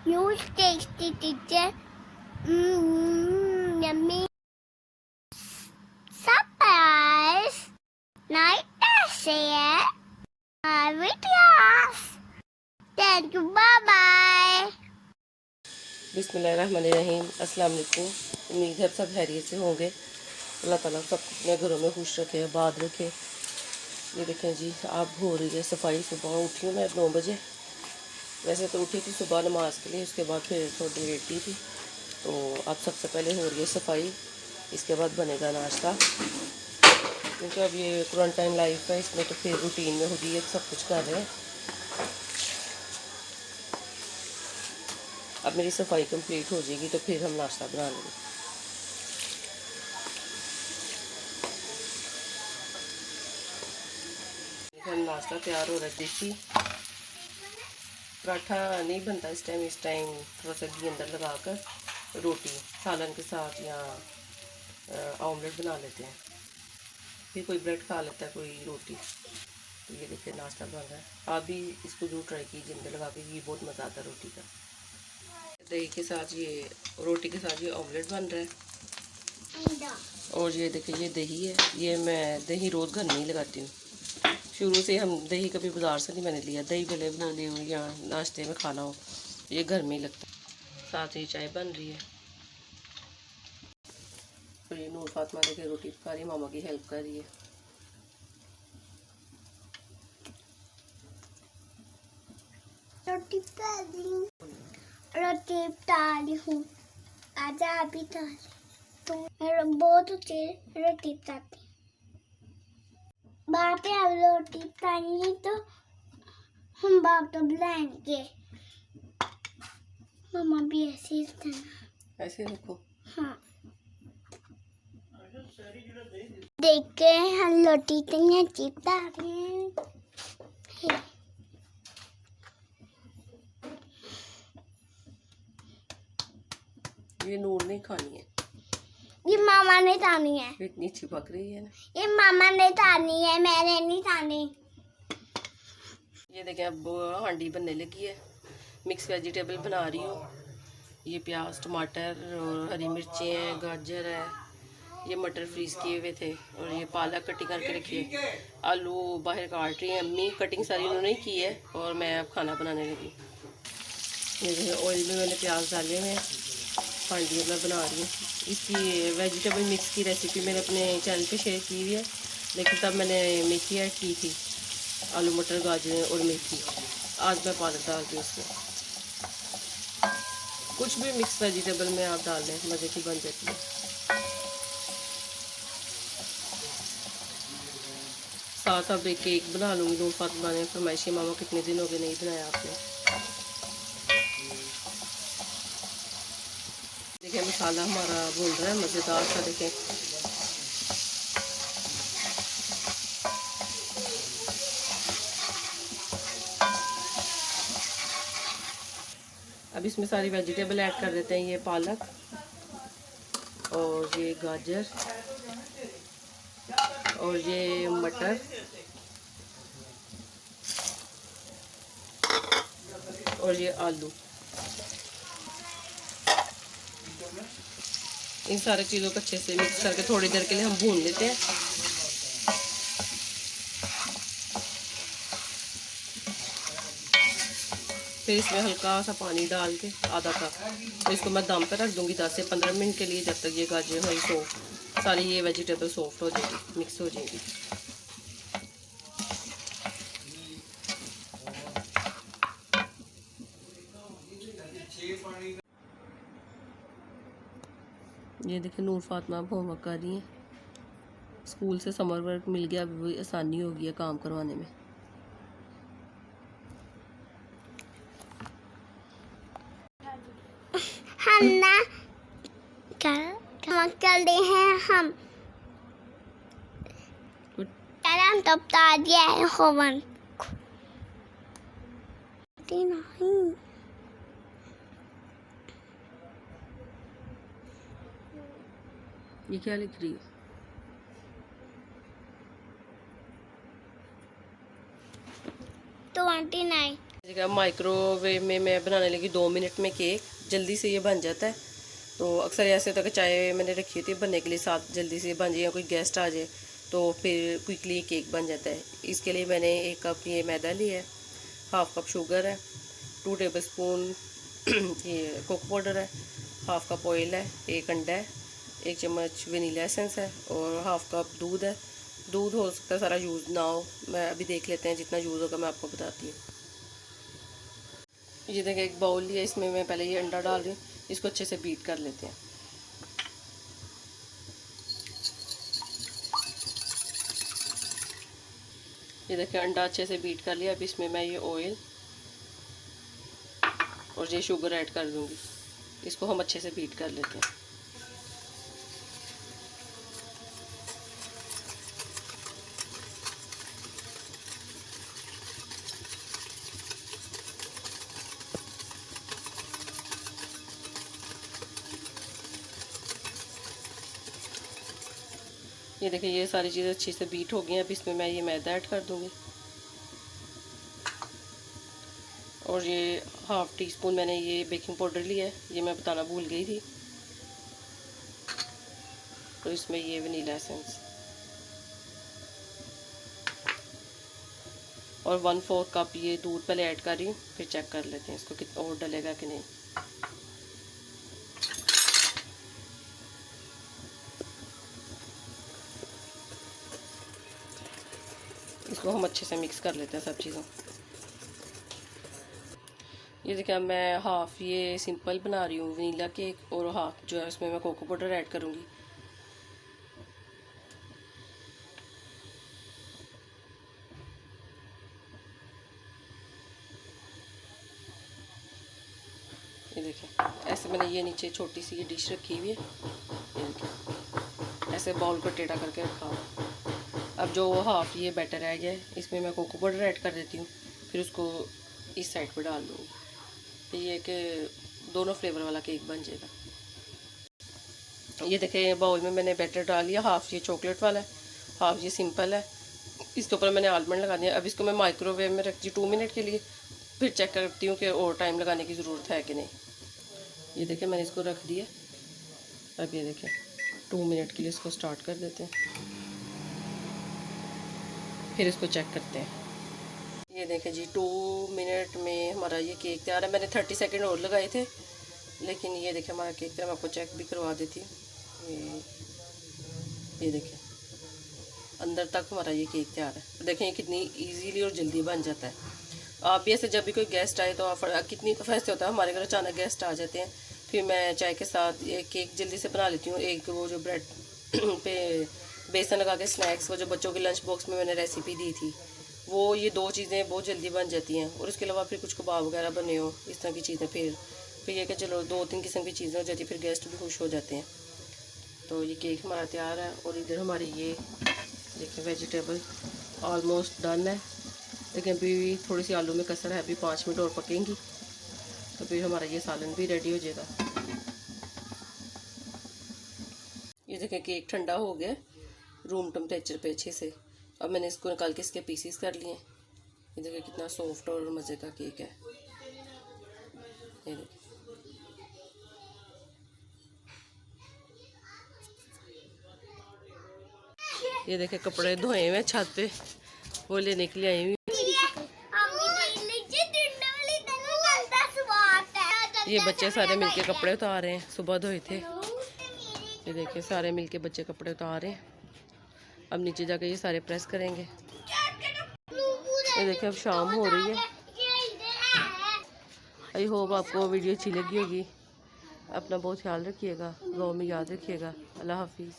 Huge tasty teacher. Yummy. Surprise. Night share. Videos. Thank you. Bye bye. बिस्मिल्लाहिर्रहमानिर्रहीम। अस्सलाम वालेकुम। उम्मीद है सब खैरियत से होंगे। अल्लाह ताला सब अपने घरों में खुश रखे, आबाद रखे। ये देखें जी, अब हो रही है सफाई। सुबह उठी हूँ मैं 9 बजे। वैसे तो उठी थी सुबह नमाज के लिए, उसके बाद फिर थोड़ी लेटी थी। तो अब सबसे पहले हो रही है सफाई, इसके बाद बनेगा नाश्ता। क्योंकि अब ये क्वारंटाइन लाइफ है, इसमें तो फिर रूटीन में खुद ही सब कुछ कर रहे हैं। अब मेरी सफाई कंप्लीट हो जाएगी तो फिर हम नाश्ता बना लेंगे। नाश्ता तैयार हो रहा है। देसी पराठा नहीं बनता इस टाइम थोड़ा सा घी अंदर लगाकर रोटी सालन के साथ या ऑमलेट बना लेते हैं। फिर कोई ब्रेड खा लेता है, कोई रोटी। तो ये देखिए नाश्ता बन रहा है। आप भी इसको जरूर ट्राई कीजिए अंदर लगा के, ये बहुत मज़ा आता है रोटी का। दही के साथ ये रोटी के साथ ये ऑमलेट बन रहा है। और ये देखिए ये दही है, ये मैं दही रोज़ घर में ही लगाती हूँ। शुरू से हम दही कभी बाज़ार से नहीं मैंने लिया। दही भले बनाने हो या नाश्ते में खाना हो, ये घर में ही लगता है। साथ ही चाय बन रही है। और ये नूर फातिमा देखिए रोटी पका रही है, मामा की हेल्प कर रही है। रोटी डाली हूँ। आजा अभी डाल। तो बहुत अच्छी रोटी बनाती। बाप पे अब रोटी बनाएंगे तो हम बाप तो बुलाएंगे। मम्मा भी ऐसे ही करना। ऐसे रखो। हाँ। देख के हम रोटी तैयार चिपता हैं। ये नूर नहीं खानी है, ये मामा ने खानी है। इतनी चिपक रही है ना। ये मामा ने खानी है, मैंने नहीं खानी। ये देखें अब हांडी बनने लगी है। मिक्स वेजिटेबल बना रही हूँ। ये प्याज टमाटर और हरी मिर्चें हैं, गाजर है, ये मटर फ्रीज़ किए हुए थे, और ये पालक कटिंग करके रखी है। आलू बाहर काट रही हैं अम्मी, कटिंग सारी उन्होंने की है। और मैं अब खाना बनाने लगी। ये जो है ऑयल में मैंने प्याज डाले हुए हैं, हांडी मैं बना रही हूँ। इसकी वेजिटेबल मिक्स की रेसिपी मैंने अपने चैनल पे शेयर की हुई है, लेकिन तब मैंने मेथी ऐड की थी, आलू मटर गाजर और मेथी। आज मैं पालक डालती हूँ उसमें। कुछ भी मिक्स वेजिटेबल में आप डाल दें, मज़े की बन जाती है। साथ अब एक केक बना लूँगी। नूर फातिमा ने फरमाइशी, मामा कितने दिन हो गए नहीं बनाया आपने। देखिए मसाला हमारा भून रहा है मज़ेदार सा। देखें अब इसमें सारी वेजिटेबल ऐड कर देते हैं। ये पालक और ये गाजर और ये मटर और ये आलू। इन सारे चीज़ों को अच्छे से मिक्स करके थोड़ी देर के लिए हम भून लेते हैं। फिर इसमें हल्का सा पानी डाल के आधा कप, तो इसको मैं दम पे रख दूँगी 10 से 15 मिनट के लिए, जब तक ये गाजर हरी सॉफ्ट, सारी ये वेजिटेबल सॉफ्ट हो जाएगी, मिक्स हो जाएगी। ये देखिए नूर फातिमा होमवर्क कर रही हैं। स्कूल से समर वर्क मिल गया, अभी आसानी हो गई है काम करवाने में। हम ना कर रहे हैं हम कलम तो बता दिया है होवन नहीं। ये क्या लिख रही है? 29 देखिए अब माइक्रोवेव में मैं बनाने लगी 2 मिनट में केक। जल्दी से ये बन जाता है। तो अक्सर ऐसे होता है कि चाय मैंने रखी थी बनने के लिए, साथ जल्दी से बन जाए या कोई गेस्ट आ जाए तो फिर क्विकली केक बन जाता है। इसके लिए मैंने 1 कप ये मैदा लिया है, 1/2 कप शुगर है, 2 टेबलस्पून ये कोको पाउडर है, 1/2 कप ऑयल है, 1 अंडा है, 1 चम्मच वनीला एसेंस है और 1/2 कप दूध है। दूध हो सकता है सारा यूज़ ना हो, मैं अभी देख लेते हैं, जितना यूज़ होगा मैं आपको बताती हूँ। ये देखिए एक बाउल लिया, इसमें मैं पहले ये अंडा डाल रही हूँ, इसको अच्छे से बीट कर लेते हैं। ये देखिए अंडा अच्छे से बीट कर लिया। अब इसमें मैं ये ऑयल और ये शुगर ऐड कर दूँगी। इसको हम अच्छे से बीट कर लेते हैं। ये देखिए ये सारी चीज़ें अच्छे से बीट हो गई हैं। अब इसमें मैं ये मैदा ऐड कर दूँगी और ये 1/2 टीस्पून मैंने ये बेकिंग पाउडर लिया है, ये मैं बताना भूल गई थी। तो इसमें ये वनीला एसेंस और 1/4 कप ये दूध पहले ऐड कर रही हूँ, फिर चेक कर लेते हैं इसको कितना और डलेगा कि नहीं। इसको हम अच्छे से मिक्स कर लेते हैं सब चीज़ों। ये देखिए मैं 1/2 ये सिंपल बना रही हूँ वनीला केक और 1/2 जो है उसमें मैं कोको पाउडर ऐड करूँगी। ये देखिए ऐसे मैंने ये नीचे छोटी सी ये डिश रखी हुई है, ये देखिए ऐसे बाउल को टेढ़ा करके रखा हुआ। अब जो 1/2 ये बैटर रह गया है इसमें मैं कोको पाउडर ऐड कर देती हूँ, फिर उसको इस साइड पर डाल दूँगी। तो ये कि दोनों फ्लेवर वाला केक बन जाएगा। ये देखिए बाउल में मैंने बैटर डाल लिया। 1/2 ये चॉकलेट वाला है, 1/2 ये सिंपल है। इसके ऊपर मैंने आलमंड लगा दिया। अब इसको मैं माइक्रोवेव में रखती हूँ 2 मिनट के लिए, फिर चेक करती हूँ कि और टाइम लगाने की ज़रूरत है कि नहीं। ये देखिए मैंने इसको रख दिया। अब ये देखिए 2 मिनट के लिए इसको स्टार्ट कर देते हैं, फिर इसको चेक करते हैं। ये देखें जी 2 मिनट में हमारा ये केक तैयार है। मैंने 30 सेकंड और लगाए थे, लेकिन ये देखें हमारा केक तैयार। मैं आपको चेक भी करवा देती हूँ। ये देखें अंदर तक हमारा ये केक तैयार है। देखें कितनी इजीली और जल्दी बन जाता है। आप भी ऐसे जब भी कोई गेस्ट आए तो आप कितनी दफ़ा ऐसे होता है हमारे घर अचानक गेस्ट आ जाते हैं, फिर मैं चाय के साथ ये केक जल्दी से बना लेती हूँ। एक वो जो ब्रेड पे बेसन लगा के स्नैक्स, वो जो बच्चों के लंच बॉक्स में मैंने रेसिपी दी थी, वो ये 2 चीज़ें बहुत जल्दी बन जाती हैं। और उसके अलावा फिर कुछ कबाब वगैरह बने हो, इस तरह की चीज़ें, फिर ये कि चलो 2-3 किस्म की चीज़ें हो जाती, फिर गेस्ट भी खुश हो जाते हैं। तो ये केक हमारा तैयार है। और इधर हमारी ये देखिए वेजिटेबल ऑलमोस्ट डन है। लेकिन अभी थोड़ी सी आलू में कसर है, अभी 5 मिनट और पकेंगी तो फिर हमारा ये सालन भी रेडी हो जाएगा। ये देखिए केक ठंडा हो गया रूम टेम्परेचर पे अच्छे से। अब मैंने इसको निकाल के इसके पीसीस कर लिए। ये देखिए कितना सॉफ्ट और मज़े का केक है। ये देखिए ये देखिए कपड़े धोए हुए छत पे, वो लेने के लिए आई हुई। ये बच्चे सारे मिलके कपड़े उतार रहे हैं, सुबह धोए थे। ये देखिए सारे मिलके बच्चे कपड़े उतार रहे हैं। अब नीचे जाके ये सारे प्रेस करेंगे। ये देखिए अब शाम हो रही है। आई होप आपको वीडियो अच्छी लगी होगी। अपना बहुत ख्याल रखिएगा, दुआ में याद रखिएगा। अल्लाह हाफिज़।